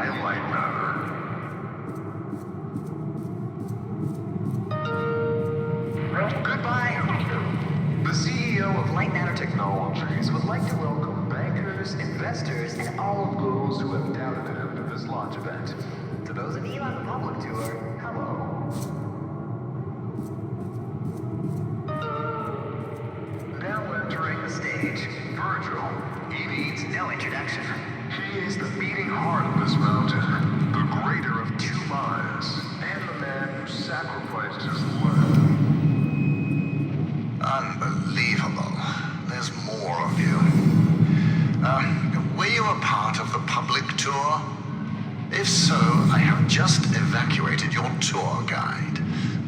by Lightmatter. Goodbye. The CEO of Lightmatter Technologies would like to welcome bankers, investors, and all of those who have doubted him to this launch event. To those of you on the public tour, hello. Now entering the stage, Virgil. He needs no introduction. He is the beating heart of this mountain, the greater of two minds, and the man who sacrificed his life. Unbelievable. There's more of you. Were you a part of the public tour? If so, I have just evacuated your tour guide.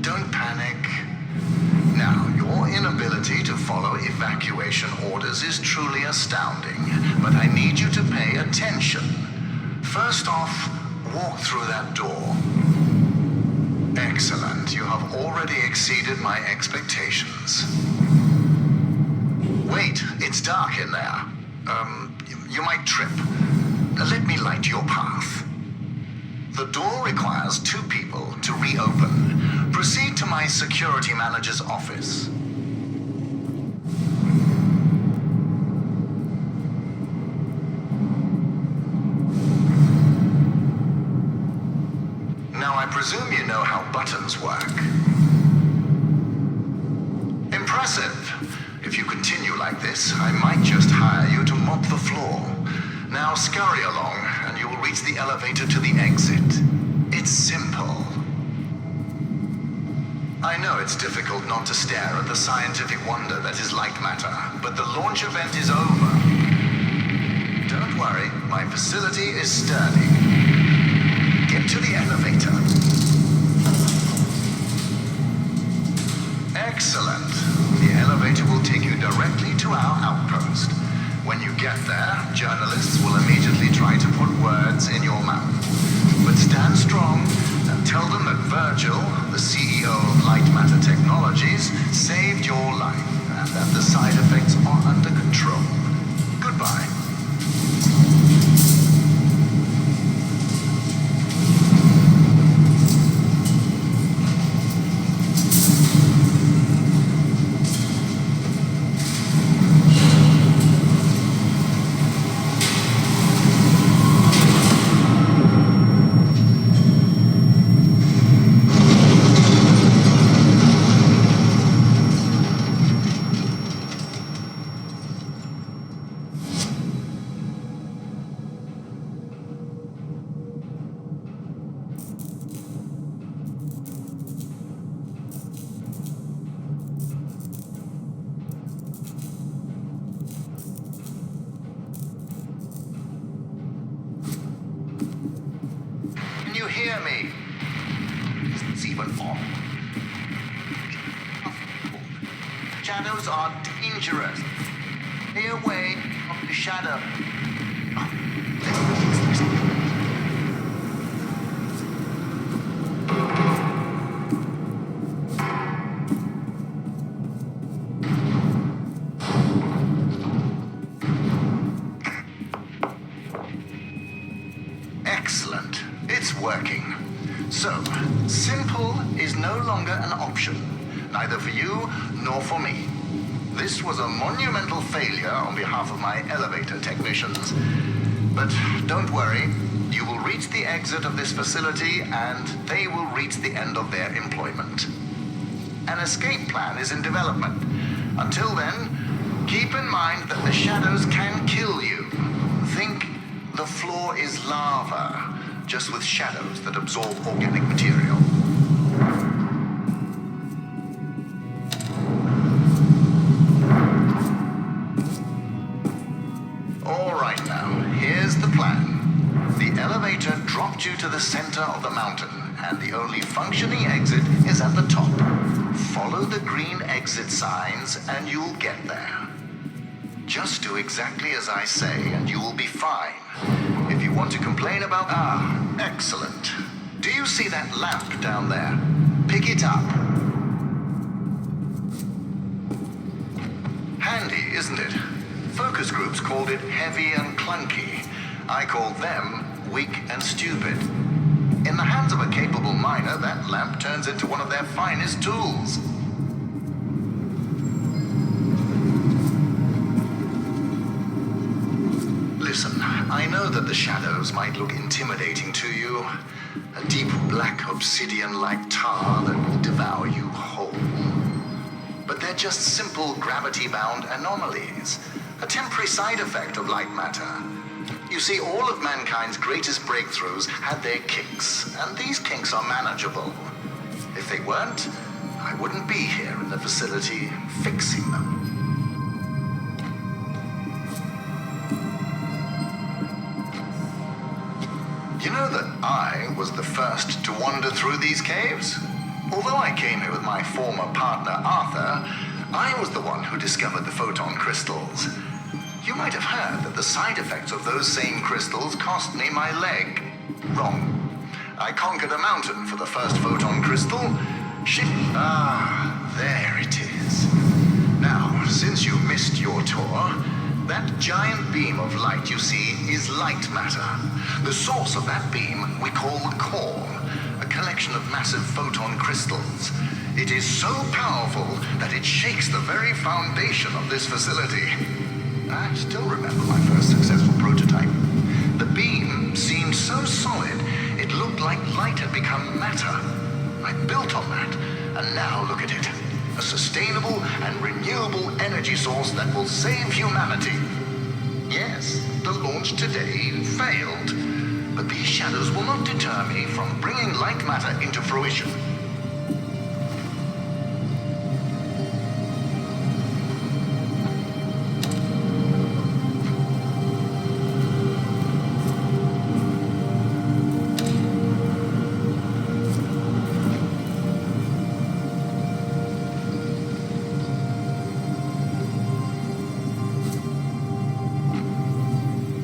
Don't panic. Now, your inability to follow evacuation orders is truly astounding, but I need you to pay attention. First off, walk through that door. Excellent. You have already exceeded my expectations. Wait, it's dark in there. You might trip. Let me light your path. The door requires 2 people to reopen. Proceed to my security manager's office. Now, I presume you know how buttons work. Impressive. If you continue like this, I might just hire you to mop the floor. Now scurry along, and you will reach the elevator to the exit. It's simple. I know it's difficult not to stare at the scientific wonder that is Lightmatter, but the launch event is over. Don't worry, my facility is sturdy. Get to the elevator. Excellent. The elevator will take you directly to our outpost. When you get there, journalists will immediately try to put words in your mouth. But stand strong and tell them that Virgil, the CEO of Lightmatter Technologies, saved your life and that the side effects are under control. Goodbye. Hear me. It's even on. Shadows are dangerous. Stay away from the shadow. Excellent. It's working. So, simple is no longer an option, neither for you nor for me. This was a monumental failure on behalf of my elevator technicians. But don't worry, you will reach the exit of this facility and they will reach the end of their employment. An escape plan is in development. Until then, keep in mind that the shadows can kill you. Think the floor is lava, just with shadows that absorb organic material. All right now, here's the plan. The elevator dropped you to the center of the mountain, and the only functioning exit is at the top. Follow the green exit signs, and you'll get there. Just do exactly as I say, and you will be fine. If you want to complain about... excellent. Do you see that lamp down there? Pick it up. Handy, isn't it? Focus groups called it heavy and clunky. I call them weak and stupid. In the hands of a capable miner, that lamp turns into one of their finest tools. Listen, I know that the shadows might look intimidating to you. A deep black obsidian-like tar that will devour you whole. But they're just simple gravity-bound anomalies, a temporary side effect of Lightmatter. You see, all of mankind's greatest breakthroughs had their kinks, and these kinks are manageable. If they weren't, I wouldn't be here in the facility fixing them. You know that I was the first to wander through these caves? Although I came here with my former partner, Arthur, I was the one who discovered the photon crystals. You might have heard that the side effects of those same crystals cost me my leg. Wrong. I conquered a mountain for the first photon crystal. Shit. Ah, there it is. Now, since you missed your tour, that giant beam of light you see is Lightmatter. The source of that beam we call the core, a collection of massive photon crystals. It is so powerful that it shakes the very foundation of this facility. I still remember my first successful prototype. The beam seemed so solid, it looked like light had become matter. I built on that, and now look at it. A sustainable and renewable energy source that will save humanity. Yes, the launch today failed, but these shadows will not deter me from bringing Lightmatter into fruition.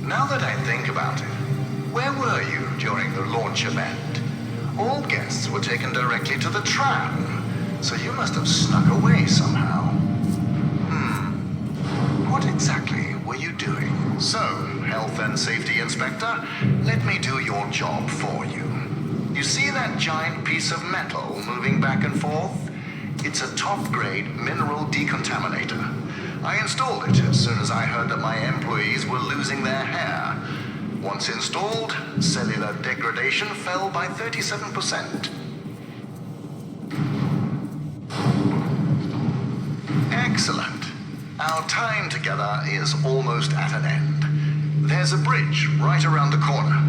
Now that I think about it, where were you during the launch event? All guests were taken directly to the tram, so you must have snuck away somehow. What exactly were you doing? So, Health and Safety Inspector, let me do your job for you. You see that giant piece of metal moving back and forth? It's a top-grade mineral decontaminator. I installed it as soon as I heard that my employees were losing their hair. Once installed, cellular degradation fell by 37%. Excellent. Our time together is almost at an end. There's a bridge right around the corner.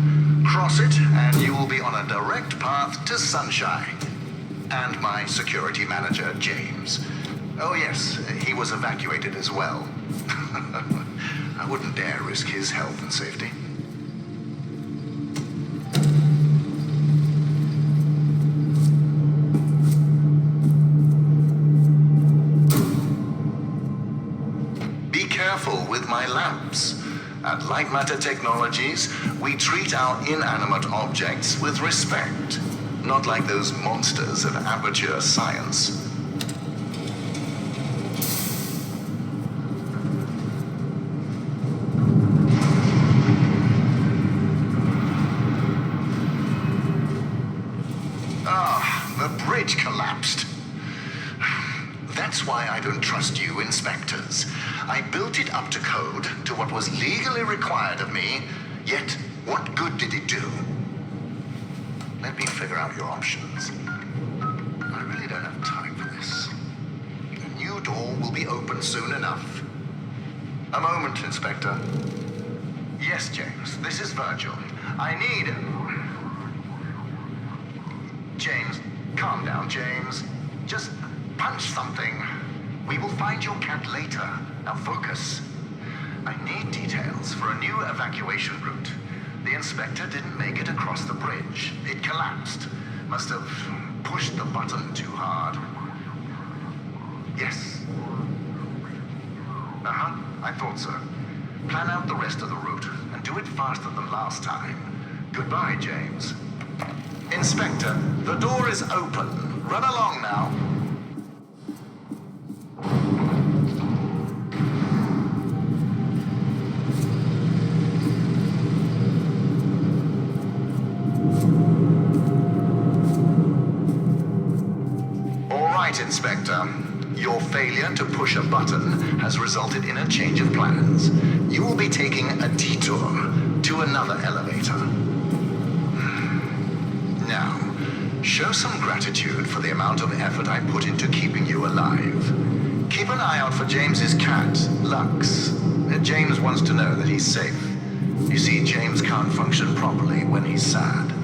Cross it, and you will be on a direct path to sunshine. And my security manager, James. Oh yes, he was evacuated as well. I wouldn't dare risk his health and safety. Be careful with my lamps. At Lightmatter Technologies, we treat our inanimate objects with respect, not like those monsters of amateur science. The bridge collapsed. That's why I don't trust you, inspectors. I built it up to code, to what was legally required of me, yet what good did it do? Let me figure out your options. I really don't have time for this. A new door will be open soon enough. A moment, Inspector. Yes, James, this is Virgil. I need... James, calm down, James. Just punch something. We will find your cat later. Now focus. I need details for a new evacuation route. The inspector didn't make it across the bridge. It collapsed. Must have pushed the button too hard. Yes. I thought so. Plan out the rest of the route and do it faster than last time. Goodbye, James. Inspector, the door is open. Run along now. right, Inspector. Your failure to push a button has resulted in a change of plans. You will be taking a detour to another elevator. Now, show some gratitude for the amount of effort I put into keeping you alive. Keep an eye out for James's cat, Lux. James wants to know that he's safe. You see, James can't function properly when he's sad.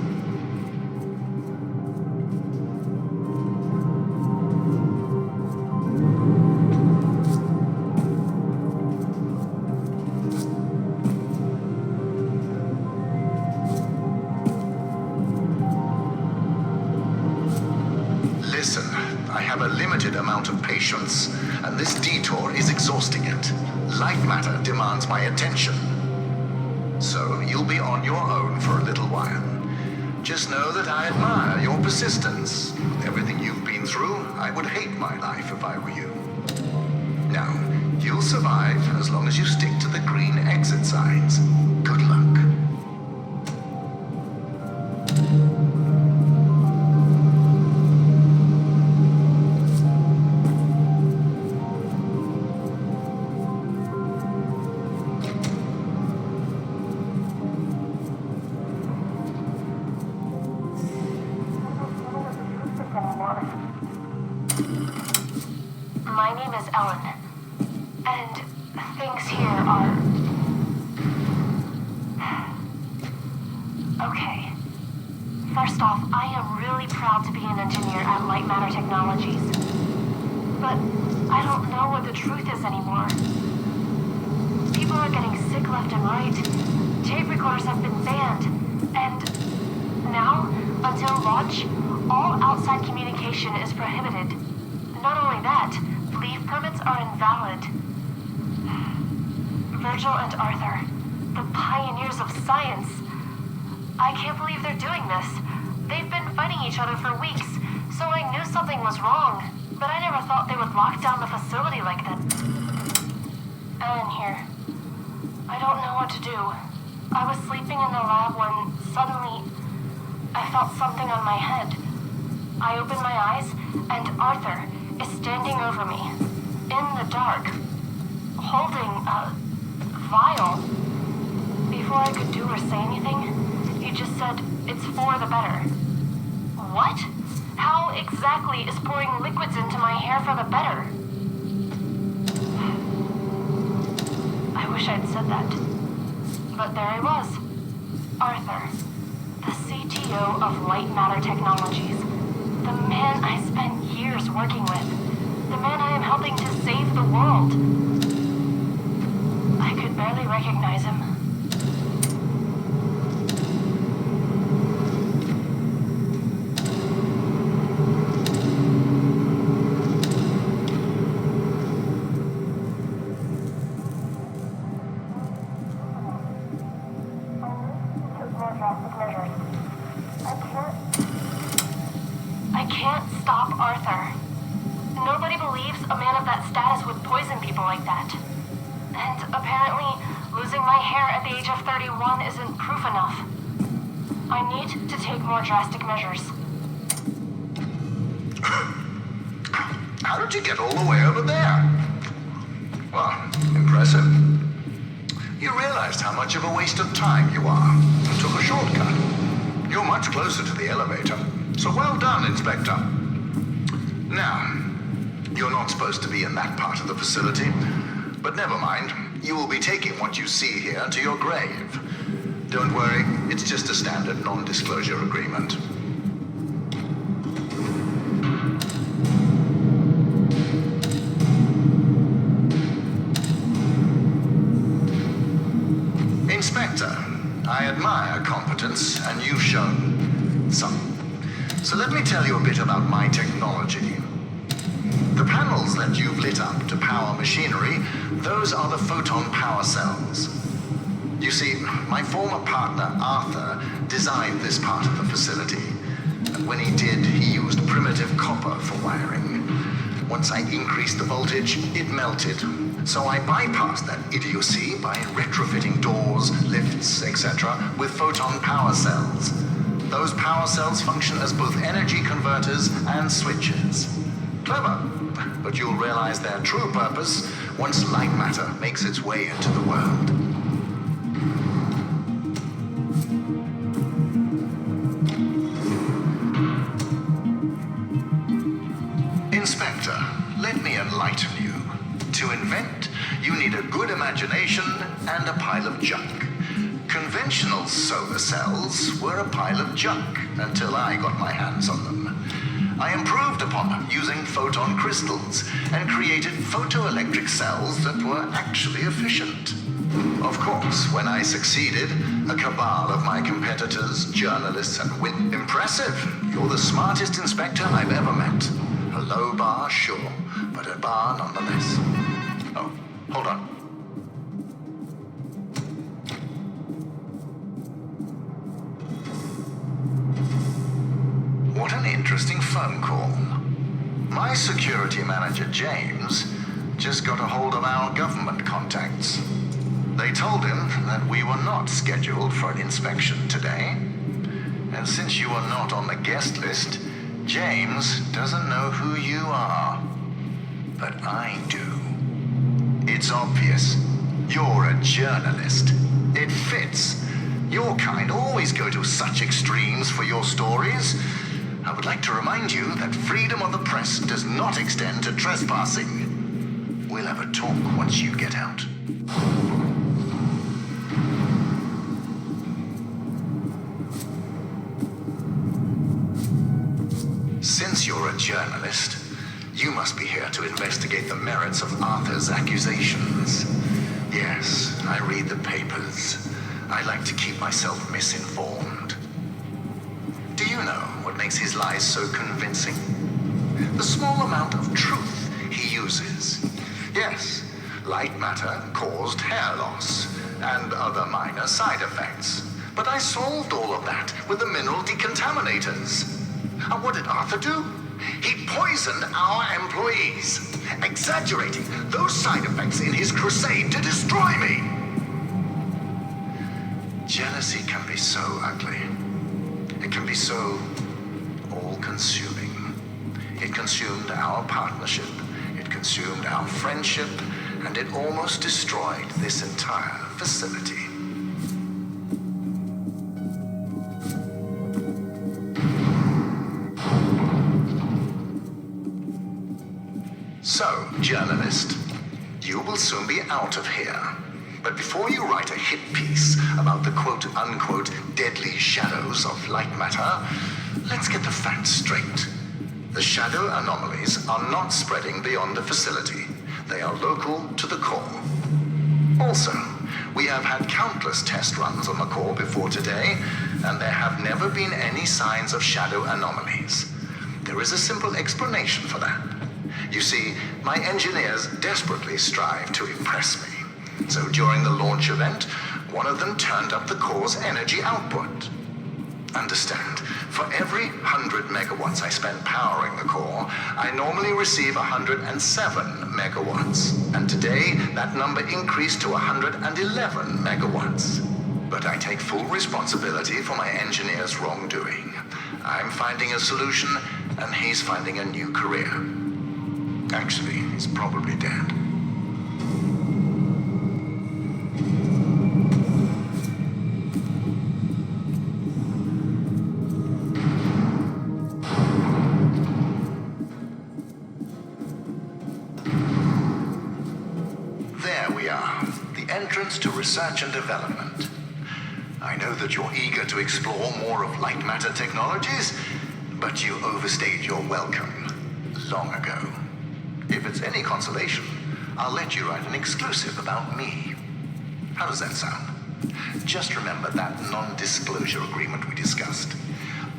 Listen, I have a limited amount of patience, and this detour is exhausting it. Lightmatter demands my attention. So you'll be on your own for a little while. Just know that I admire your persistence. With everything you've been through, I would hate my life if I were you. Now, you'll survive as long as you stick to the green exit signs. Good luck. My name is Ellen, and things here are... Okay. First off, I am really proud to be an engineer at Lightmatter Technologies. But I don't know what the truth is anymore. People are getting sick left and right. Tape recorders have been banned, and now, until launch, all outside communication is prohibited. Not only that, leave permits are invalid. Virgil and Arthur, the pioneers of science. I can't believe they're doing this. They've been fighting each other for weeks, so I knew something was wrong. But I never thought they would lock down the facility like that. Ellen here. I don't know what to do. I was sleeping in the lab when suddenly I felt something on my head. I opened my eyes, and Arthur is standing over me, in the dark, holding a vial. Before I could do or say anything, he just said, "It's for the better." What? How exactly is pouring liquids into my hair for the better? I wish I'd said that. But there he was. Arthur, the CTO of Lightmatter Technologies. The man I spent years working with. The man I am helping to save the world. I could barely recognize him. I can't stop Arthur. Nobody believes a man of that status would poison people like that. And apparently, losing my hair at the age of 31 isn't proof enough. I need to take more drastic measures. How did you get all the way over there? Well, impressive. You realized how much of a waste of time you are and took a shortcut. You're much closer to the elevator, so well done, Inspector. Now, you're not supposed to be in that part of the facility, but never mind. You will be taking what you see here to your grave. Don't worry, it's just a standard non-disclosure agreement. Inspector, I admire competence, and you've shown some. So let me tell you a bit about my technology. The panels that you've lit up to power machinery, those are the photon power cells. You see, my former partner, Arthur, designed this part of the facility. And when he did, he used primitive copper for wiring. Once I increased the voltage, it melted. So I bypassed that idiocy by retrofitting doors, lifts, etc. with photon power cells. Those power cells function as both energy converters and switches. Clever, but you'll realize their true purpose once Lightmatter makes its way into the world. Inspector, let me enlighten you. To invent, you need a good imagination and a pile of junk. Conventional solar cells were a pile of junk until I got my hands on them. I improved upon them using photon crystals and created photoelectric cells that were actually efficient. Of course, when I succeeded, a cabal of my competitors, journalists, and Impressive! You're the smartest inspector I've ever met. A low bar, sure, but a bar nonetheless. Oh, hold on. What an interesting phone call. My security manager, James, just got a hold of our government contacts. They told him that we were not scheduled for an inspection today. And since you are not on the guest list, James doesn't know who you are. But I do. It's obvious. You're a journalist. It fits. Your kind always go to such extremes for your stories. I would like to remind you that freedom of the press does not extend to trespassing. We'll have a talk once you get out. Since you're a journalist, you must be here to investigate the merits of Arthur's accusations. Yes, I read the papers. I like to keep myself misinformed. Do you know what makes his lies so convincing? The small amount of truth he uses. Yes, Lightmatter caused hair loss and other minor side effects. But I solved all of that with the mineral decontaminators. And what did Arthur do? He poisoned our employees, exaggerating those side effects in his crusade to destroy me. Jealousy can be so ugly. It can be so all-consuming. It consumed our partnership, it consumed our friendship, and it almost destroyed this entire facility. So, journalist, you will soon be out of here. But before you write a hit piece about the quote-unquote deadly shadows of Lightmatter, let's get the facts straight. The shadow anomalies are not spreading beyond the facility. They are local to the core. Also, we have had countless test runs on the core before today, and there have never been any signs of shadow anomalies. There is a simple explanation for that. You see, my engineers desperately strive to impress me. So during the launch event, one of them turned up the core's energy output. Understand, for every 100 megawatts I spend powering the core, I normally receive 107 megawatts. And today, that number increased to 111 megawatts. But I take full responsibility for my engineer's wrongdoing. I'm finding a solution, and he's finding a new career. Actually, he's probably dead. There we are, the entrance to research and development. I know that you're eager to explore more of Lightmatter technologies, but you overstayed your welcome long ago. If it's any consolation, I'll let you write an exclusive about me. How does that sound? Just remember that non-disclosure agreement we discussed.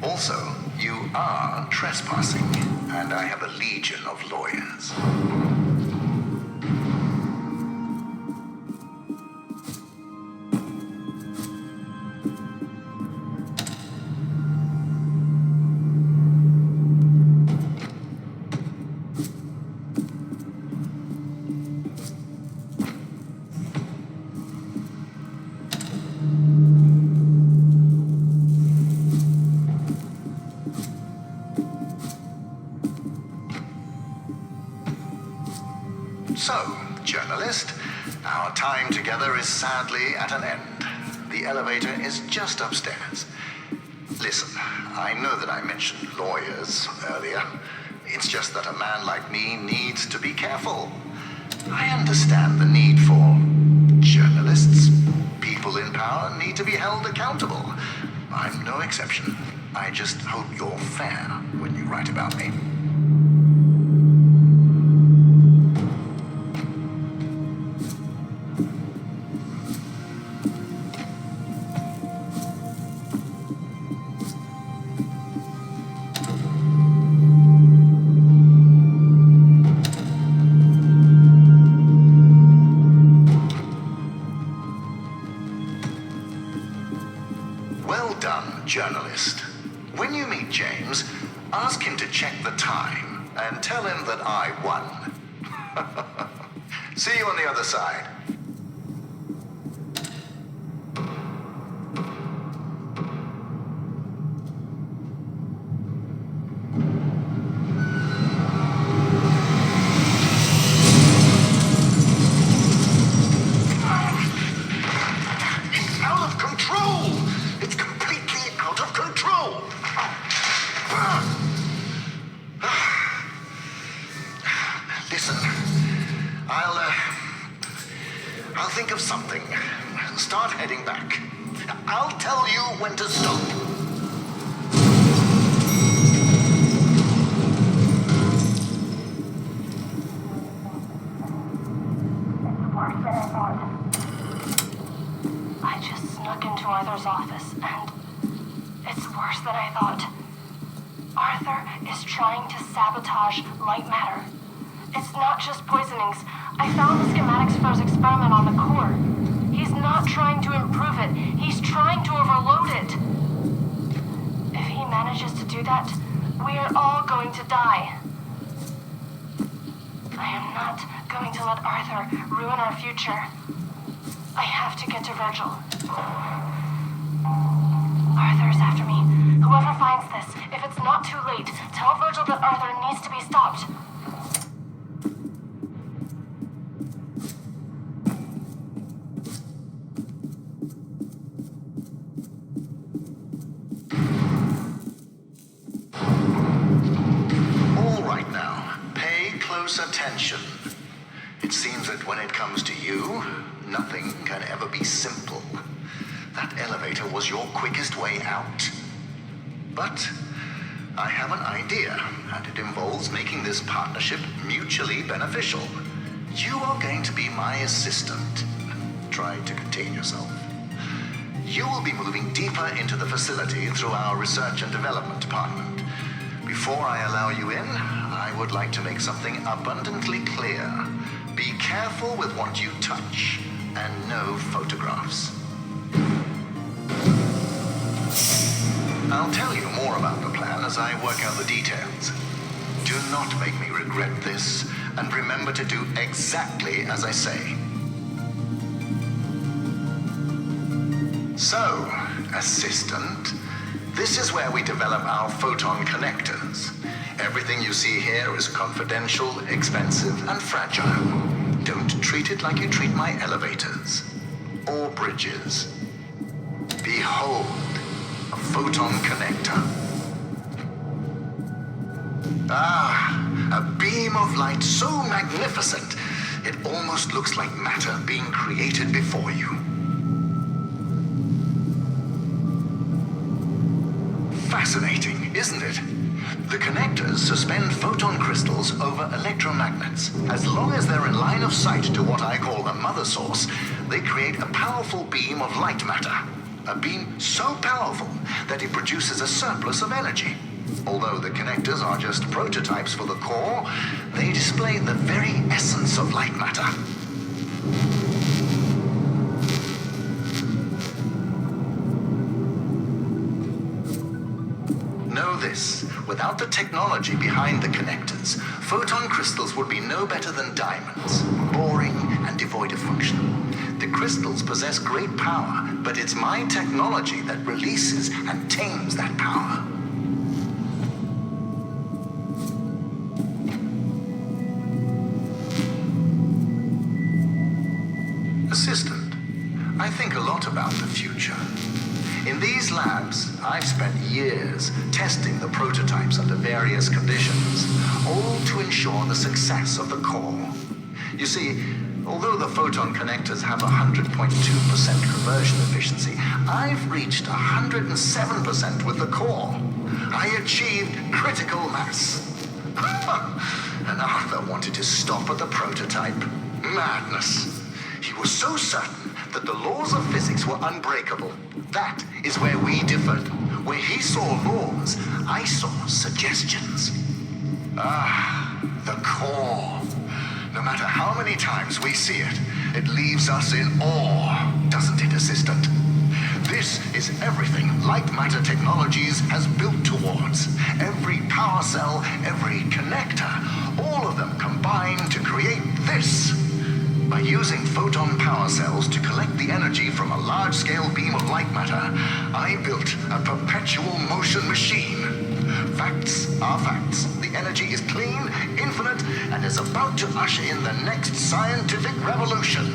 Also, you are trespassing, and I have a legion of lawyers. time together is sadly at an end. The elevator is just upstairs. Listen, I know that I mentioned lawyers earlier. It's just that a man like me needs to be careful. I understand the need for journalists. People in power need to be held accountable. I'm no exception. I just hope you're fair when you write about me. Well done, journalist. When you meet James, ask him to check the time and tell him that I won. See you on the other side. It's out of control! It's completely out of control! Listen, I'll think of something. Start heading back. I'll tell you when to stop. I just snuck into Arthur's office, and it's worse than I thought. Arthur is trying to sabotage Lightmatter. It's not just poisonings. I found the schematics for his experiment on the core. He's not trying to improve it. He's trying to overload it. If he manages to do that, we are all going to die. I am not going to let Arthur ruin our future. I have to get to Virgil. Arthur is after me. Whoever finds this, if it's not too late, tell Virgil that Arthur needs to be stopped. All right now, pay close attention. It seems that when it comes to you, nothing can ever be simple. That elevator was your quickest way out. But I have an idea, and it involves making this partnership mutually beneficial. You are going to be my assistant. Try to contain yourself. You will be moving deeper into the facility through our research and development department. Before I allow you in, I would like to make something abundantly clear. Be careful with what you touch, and no photographs. I'll tell you more about the plan as I work out the details. Do not make me regret this, and remember to do exactly as I say. So, assistant, this is where we develop our photon connectors. Everything you see here is confidential, expensive, and fragile. Don't treat it like you treat my elevators or bridges. Behold, a photon connector. Ah, a beam of light so magnificent, it almost looks like matter being created before you. Fascinating, isn't it? The connectors suspend photon crystals over electromagnets. As long as they're in line of sight to what I call the mother source, they create a powerful beam of light matter. A beam so powerful that it produces a surplus of energy. Although the connectors are just prototypes for the core, they display the very essence of light matter. Know this, without the technology behind the connectors, photon crystals would be no better than diamonds, boring and devoid of function. The crystals possess great power, but it's my technology that releases and tames that power. Assistant. about the future. In these labs, I've spent years testing the prototypes under various conditions, all to ensure the success of the core. You see, although the photon connectors have 100.2% conversion efficiency, I've reached 107% with the core. I achieved critical mass. And Arthur wanted to stop at the prototype. Madness. He was so certain that the laws of physics were unbreakable. That is where we differed. Where he saw laws, I saw suggestions. Ah, the core. No matter how many times we see it, it leaves us in awe, doesn't it, Assistant? This is everything Lightmatter Technologies has built towards. Every power cell, every connector, all of them combine to create this. By using photon power cells to collect the energy from a large-scale beam of light matter, I built a perpetual motion machine. Facts are facts. The energy is clean, infinite, and is about to usher in the next scientific revolution.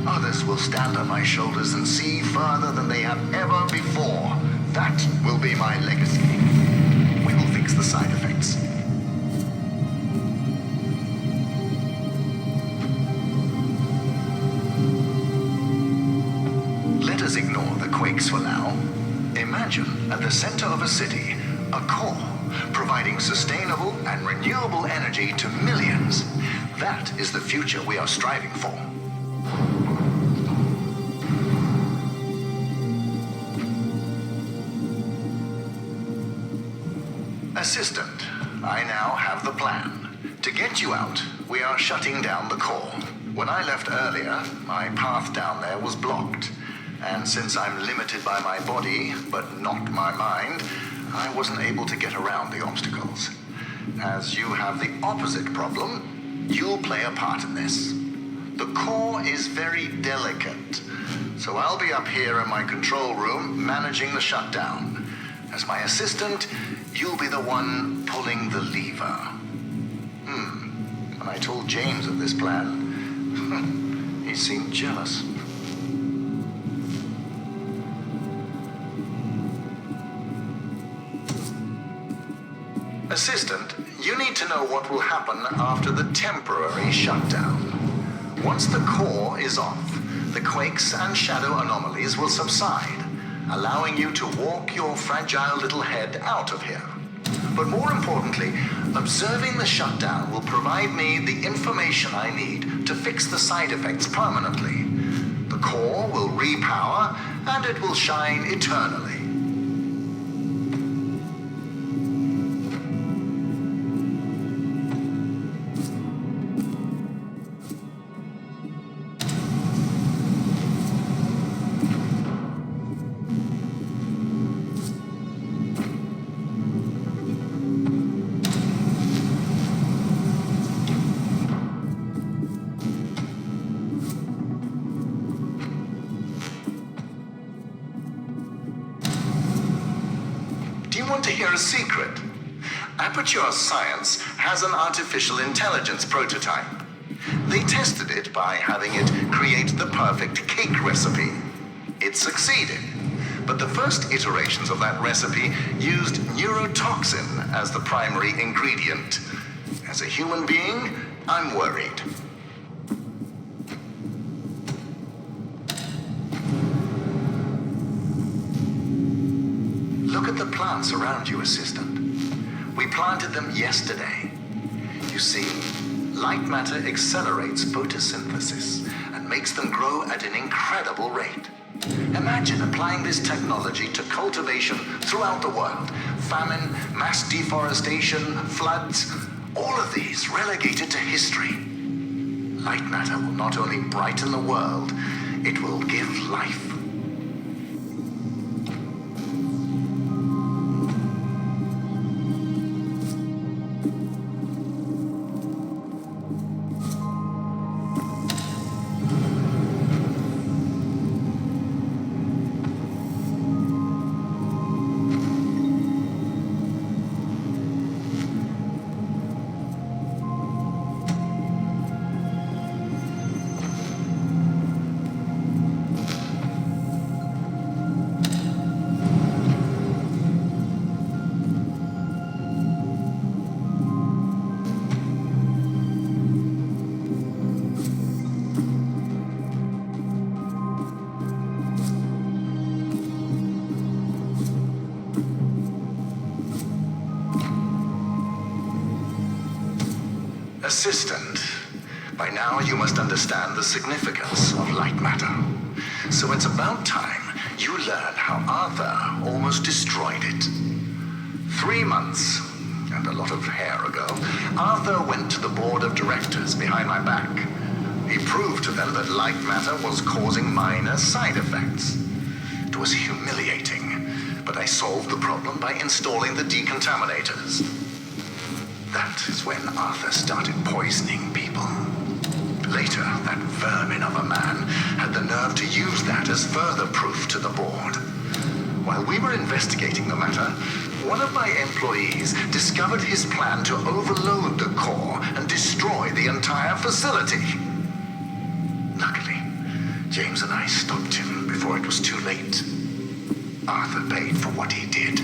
Others will stand on my shoulders and see further than they have ever before. That will be my legacy. We will fix the side effects. Let us ignore the quakes for now. Imagine at the center of a city, a core, providing sustainable and renewable energy to millions. That is the future we are striving for. Assistant, I now have the plan. To get you out, we are shutting down the core. When I left earlier, my path down there was blocked. And since I'm limited by my body, but not my mind, I wasn't able to get around the obstacles. As you have the opposite problem, you'll play a part in this. The core is very delicate, so I'll be up here in my control room managing the shutdown. As my assistant, you'll be the one pulling the lever. When I told James of this plan, he seemed jealous. Assistant, you need to know what will happen after the temporary shutdown. Once the core is off, the quakes and shadow anomalies will subside, allowing you to walk your fragile little head out of here. But more importantly, observing the shutdown will provide me the information I need to fix the side effects permanently. The core will repower, and it will shine eternally. Want to hear a secret? Aperture Science has an artificial intelligence prototype. They tested it by having it create the perfect cake recipe. It succeeded, but the first iterations of that recipe used neurotoxin as the primary ingredient. As a human being, I'm worried. Look at the plants around you, Assistant. We planted them yesterday. You see, light matter accelerates photosynthesis and makes them grow at an incredible rate. Imagine applying this technology to cultivation throughout the world. Famine, mass deforestation, floods, all of these relegated to history. Light matter will not only brighten the world, it will give life. Assistant, by now you must understand the significance of Lightmatter. So it's about time you learn how Arthur almost destroyed it. 3 months, and a lot of hair ago, Arthur went to the board of directors behind my back. He proved to them that Lightmatter was causing minor side effects. It was humiliating, but I solved the problem by installing the decontaminators. That is when Arthur started poisoning people. Later, that vermin of a man had the nerve to use that as further proof to the board. While we were investigating the matter, one of my employees discovered his plan to overload the core and destroy the entire facility. Luckily, James and I stopped him before it was too late. Arthur paid for what he did,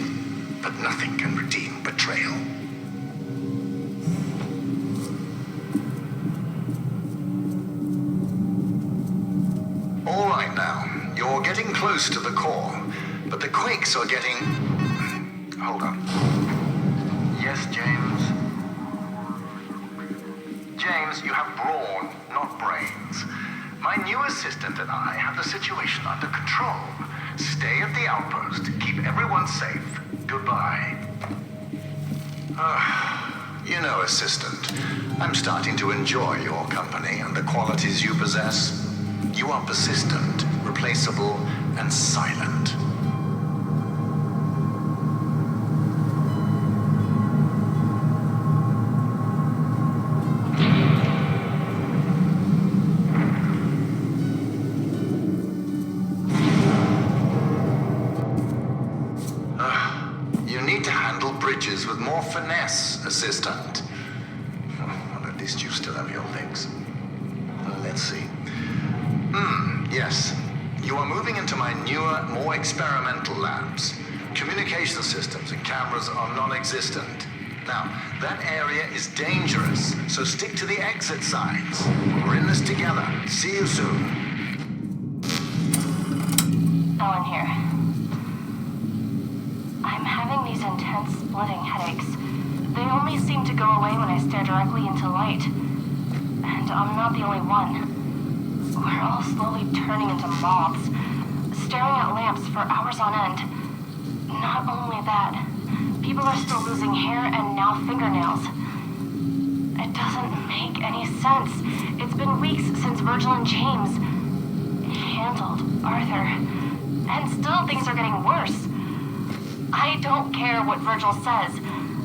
but nothing can redeem betrayal. All right now, you're getting close to the core, but the quakes are getting... Hold on. Yes, James? James, you have brawn, not brains. My new assistant and I have the situation under control. Stay at the outpost, keep everyone safe. Goodbye. You know, Assistant, I'm starting to enjoy your company and the qualities you possess. You are persistent, replaceable, and silent. You need to handle bridges with more finesse, Assistant. Well, at least you still have your legs. Let's see. Yes. You are moving into my newer, more experimental labs. Communication systems and cameras are non-existent. Now, that area is dangerous, so stick to the exit signs. We're in this together. See you soon. Ellen here. I'm having these intense splitting headaches. They only seem to go away when I stare directly into light. And I'm not the only one. We're all slowly turning into mobs, staring at lamps for hours on end. Not only that, people are still losing hair and now fingernails. It doesn't make any sense. It's been weeks since Virgil and James handled Arthur, and still things are getting worse. I don't care what Virgil says.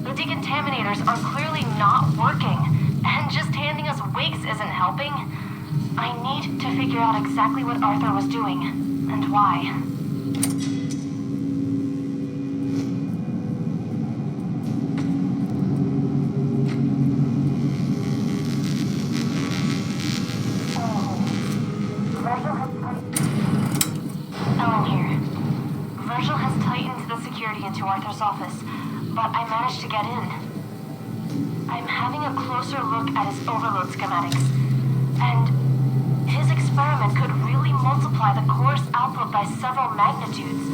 The decontaminators are clearly not working, and just handing us wigs isn't helping. I need to figure out exactly what Arthur was doing, and why. Ellen here. Virgil has tightened the security into Arthur's office, but I managed to get in. I'm having a closer look at his overload schematics, and his experiment could really multiply the core's output by several magnitudes.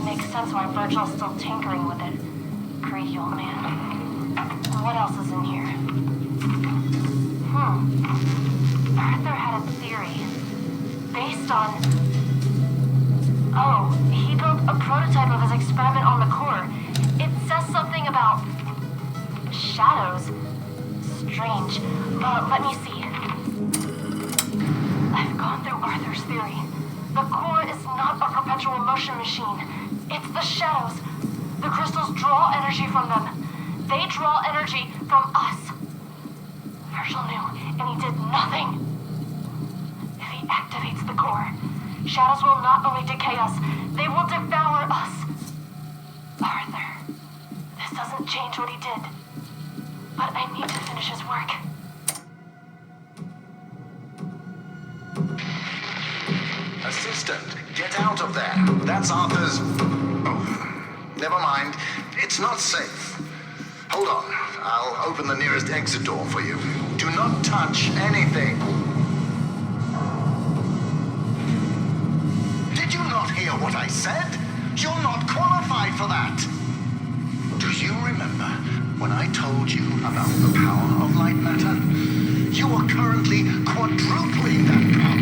Makes sense why Virgil's still tinkering with it. Greedy old man. What else is in here? Arthur had a theory. Based on... Oh, he built a prototype of his experiment on the core. It says something about... shadows. Strange, but let me see. I've gone through Arthur's theory. The core is not a perpetual motion machine. It's the shadows. The crystals draw energy from them. They draw energy from us. Virgil knew, and he did nothing. If he activates the core, shadows will not only decay us, they will devour us. Arthur, this doesn't change what he did. But I need to finish his work. Assistant, get out of there. That's Arthur's... Oh, never mind. It's not safe. Hold on. I'll open the nearest exit door for you. Do not touch anything. Did you not hear what I said? You're not qualified for that. Do you remember when I told you about the power of Lightmatter? You are currently quadrupling that power.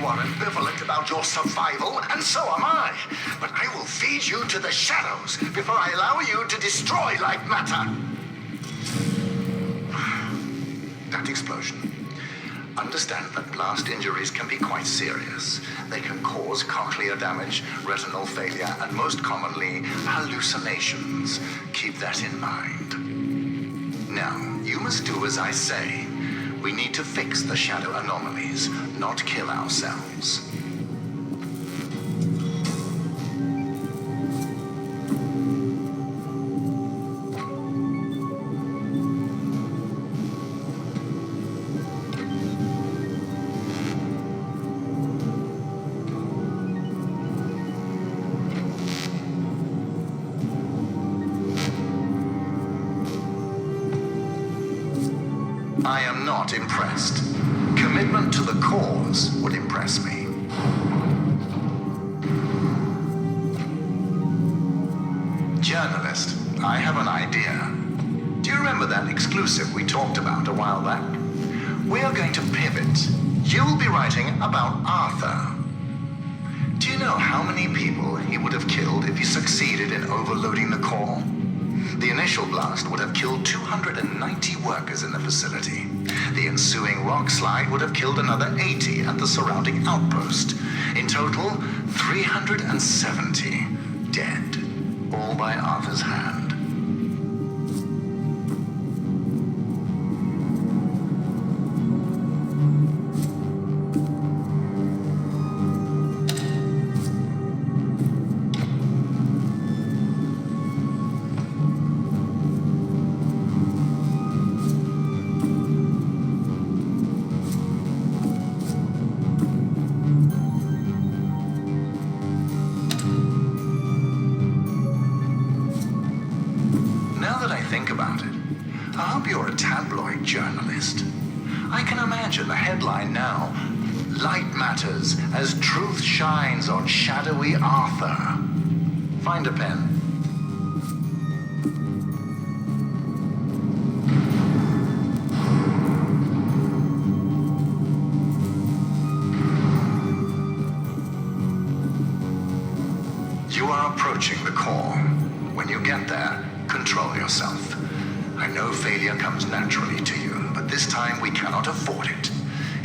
Ambivalent about your survival, and so am I. But I will feed you to the shadows before I allow you to destroy Lightmatter. That explosion. Understand that blast injuries can be quite serious. They can cause cochlear damage, retinal failure, and most commonly, hallucinations. Keep that in mind. Now, you must do as I say. We need to fix the shadow anomalies, not kill ourselves. I am not impressed. Commitment to the cause would impress me. Journalist, I have an idea. Do you remember that exclusive we talked about a while back? We are going to pivot. You'll be writing about Arthur. Do you know how many people he would have killed if he succeeded in overloading the core? The initial blast would have killed 290 workers in the facility. The ensuing rock slide would have killed another 80 at the surrounding outpost. In total, 370 dead, all by Arthur's hand. Think about it. I hope you're a tabloid journalist. I can imagine the headline now. Light matters as truth shines on shadowy Arthur. Find a pen. You are approaching the core. When you get there, control yourself. I know failure comes naturally to you, but this time we cannot afford it.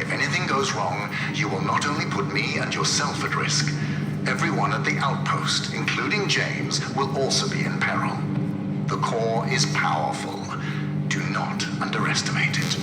If anything goes wrong, you will not only put me and yourself at risk. Everyone at the outpost, including James, will also be in peril. The core is powerful. Do not underestimate it.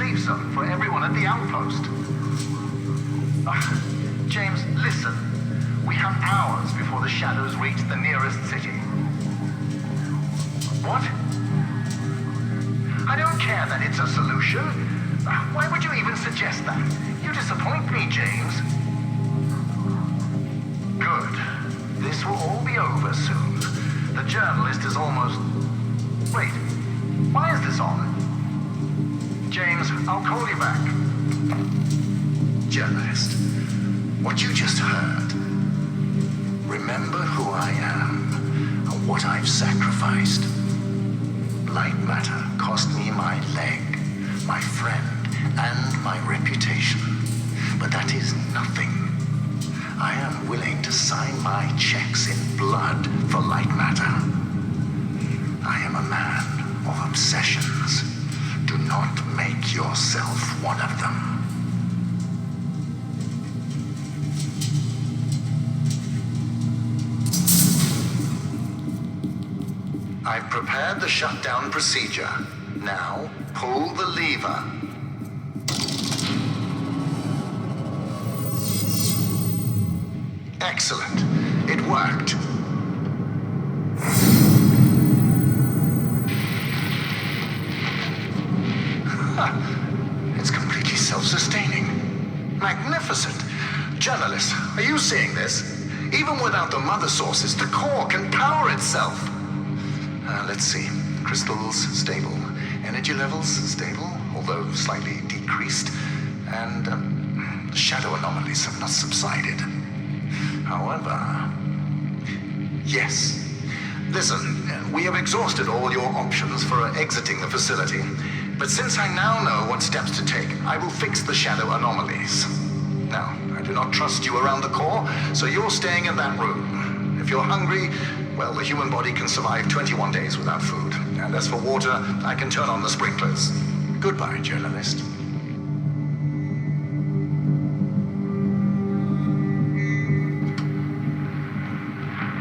safe zone for everyone at the outpost. James, listen. We have hours before the shadows reach the nearest city. What? I don't care that it's a solution. Why would you even suggest that? You disappoint me, James. Good. This will all be over soon. The journalist is almost... Wait, why is this on? James, I'll call you back. Journalist, what you just heard. Remember who I am and what I've sacrificed. Lightmatter cost me my leg, my friend, and my reputation. But that is nothing. I am willing to sign my checks in blood for Lightmatter. I am a man of obsessions. Do not make yourself one of them. I've prepared the shutdown procedure. Now, pull the lever. Excellent. It worked. It's completely self-sustaining. Magnificent. Journalists, are you seeing this? Even without the mother sources, the core can power itself. Let's see. Crystals stable. Energy levels stable, although slightly decreased. And shadow anomalies have not subsided. However... Yes. Listen, we have exhausted all your options for exiting the facility. But since I now know what steps to take, I will fix the shadow anomalies. Now, I do not trust you around the core, so you're staying in that room. If you're hungry, well, the human body can survive 21 days without food. And as for water, I can turn on the sprinklers. Goodbye, journalist.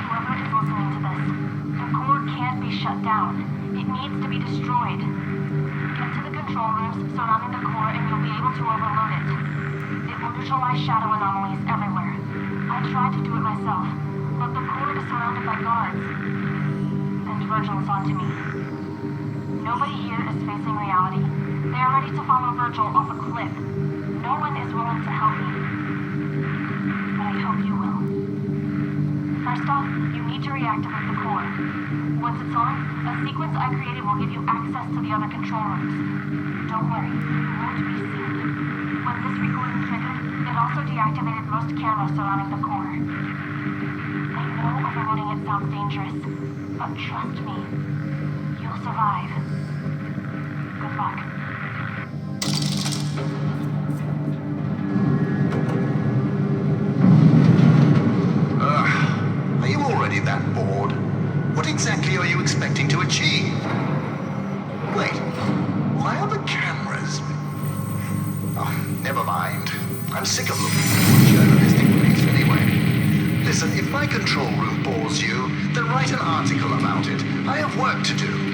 Whoever is listening to this, the core can't be shut down. It needs to be destroyed. Get to the control rooms surrounding the core and you'll be able to overload it. It will neutralize shadow anomalies everywhere. I tried to do it myself, but the core is surrounded by guards. And Virgil is onto me. Nobody here is facing reality. They are ready to follow Virgil off a cliff. No one is willing to help me. But I hope you will. First off, you need to reactivate the core. Once it's on, a sequence I created will give you access to the other control rooms. Don't worry, you won't be seen. When this recording triggered, it also deactivated most cameras surrounding the core. I know overloading it sounds dangerous, but trust me, you'll survive. Good luck. Are you already that bored? What exactly are you expecting to achieve? Wait, why are the cameras? Oh, never mind. I'm sick of looking for journalistic briefs anyway. Listen, if my control room bores you, then write an article about it. I have work to do.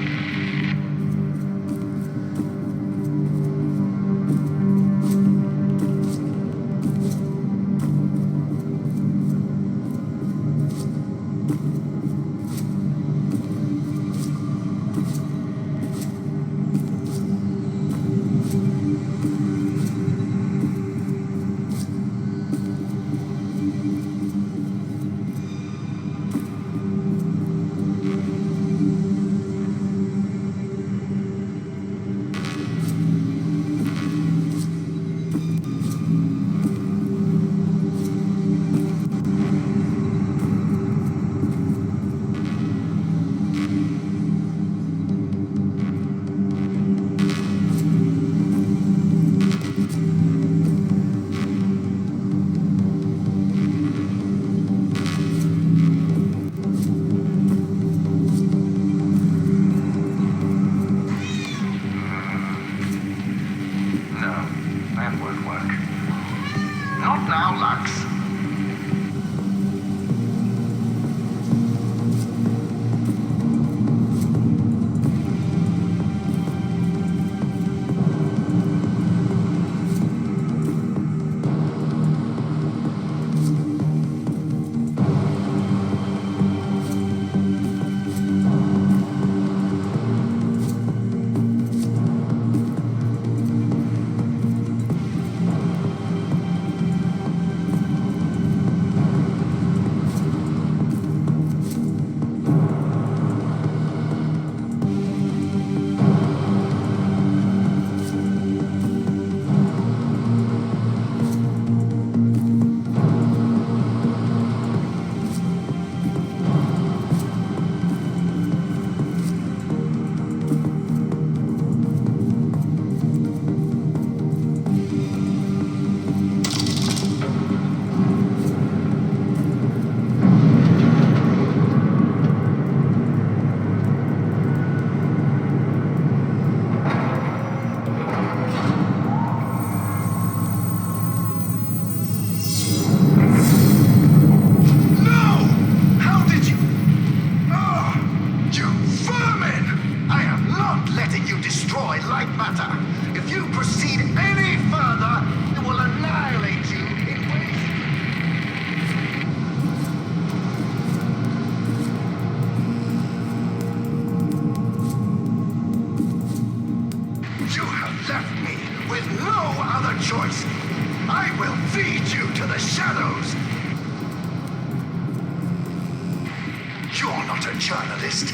You're not a journalist.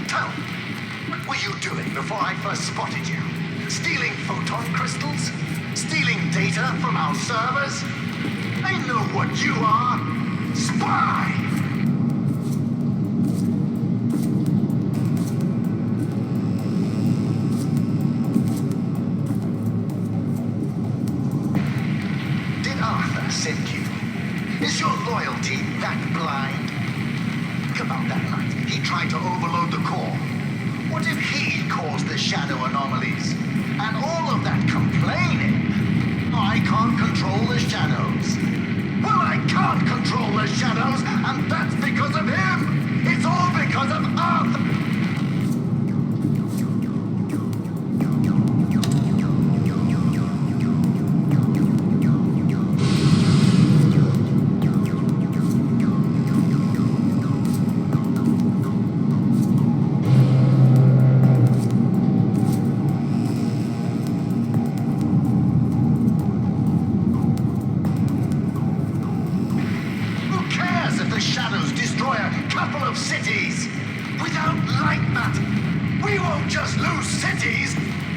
Tell me, what were you doing before I first spotted you? Stealing photon crystals? Stealing data from our servers? I know what you are. Spy! Did Arthur send you? Is your loyalty that blind? Think about that night. He tried to overload the core. What if he caused the shadow anomalies? And all of that complaining? I can't control the shadows. Well, I can't control the shadows, and that's because of him! It's all because of Arthur! The shadows destroy a couple of cities. Without Lightmatter, we won't just lose cities,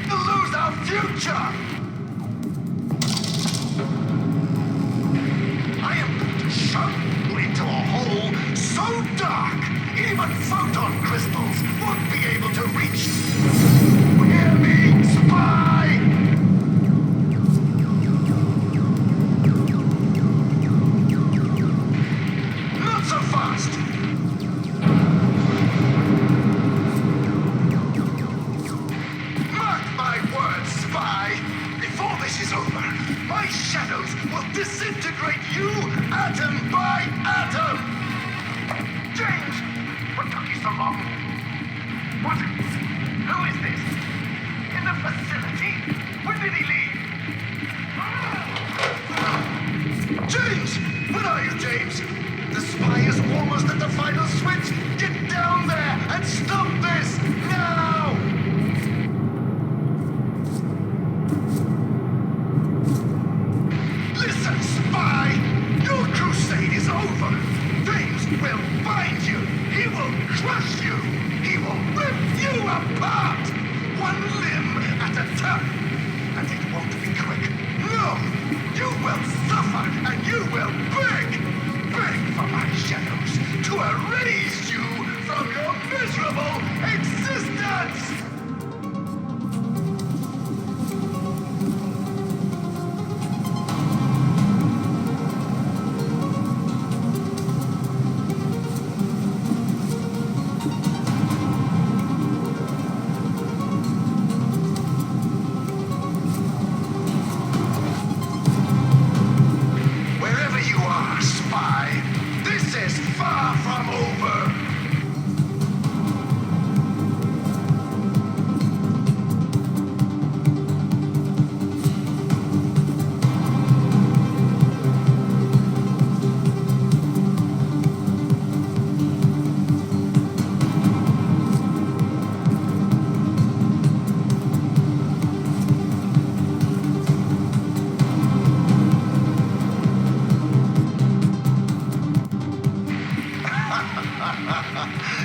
we'll lose our future. I am going to shove you into a hole so dark, even photon crystals won't be able to reach. Hear me, spy! My shadows will disintegrate you atom by atom! James! What took you so long? What? Who is this? In the facility? When did he leave? James! Where are you, James? The spy is almost at the final switch! Get down there and stop this! Now! Listen, spy! Your crusade is over! James will find you! He will crush you! He will rip you apart! One limb at a time! And it won't be quick! No! You will suffer and you will beg! Beg for my shadows to erase you from your miserable existence!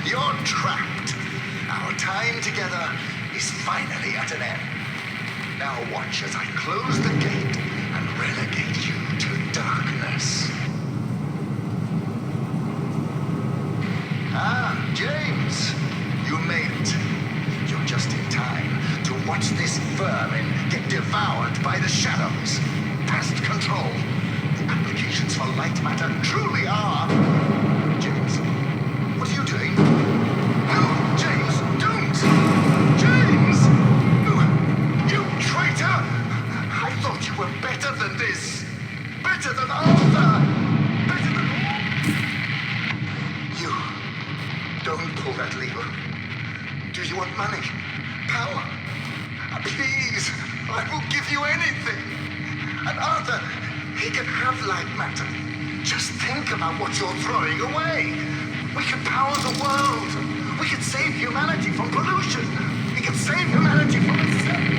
You're trapped. Our time together is finally at an end. Now watch as I close the gate and relegate you to darkness. Ah, James, you made it. You're just in time to watch this vermin get devoured by the shadows. Pest control. The applications for Lightmatter truly are... James, what are you doing? No, James, don't! James! You traitor! I thought you were better than this. Better than Arthur! Better than... You... Don't pull that lever. Do you want money? Power? Please, I will give you anything. And Arthur, he can have Lightmatter. Just think about what you're throwing away. We can power the world. We can save humanity from pollution. We can save humanity from itself.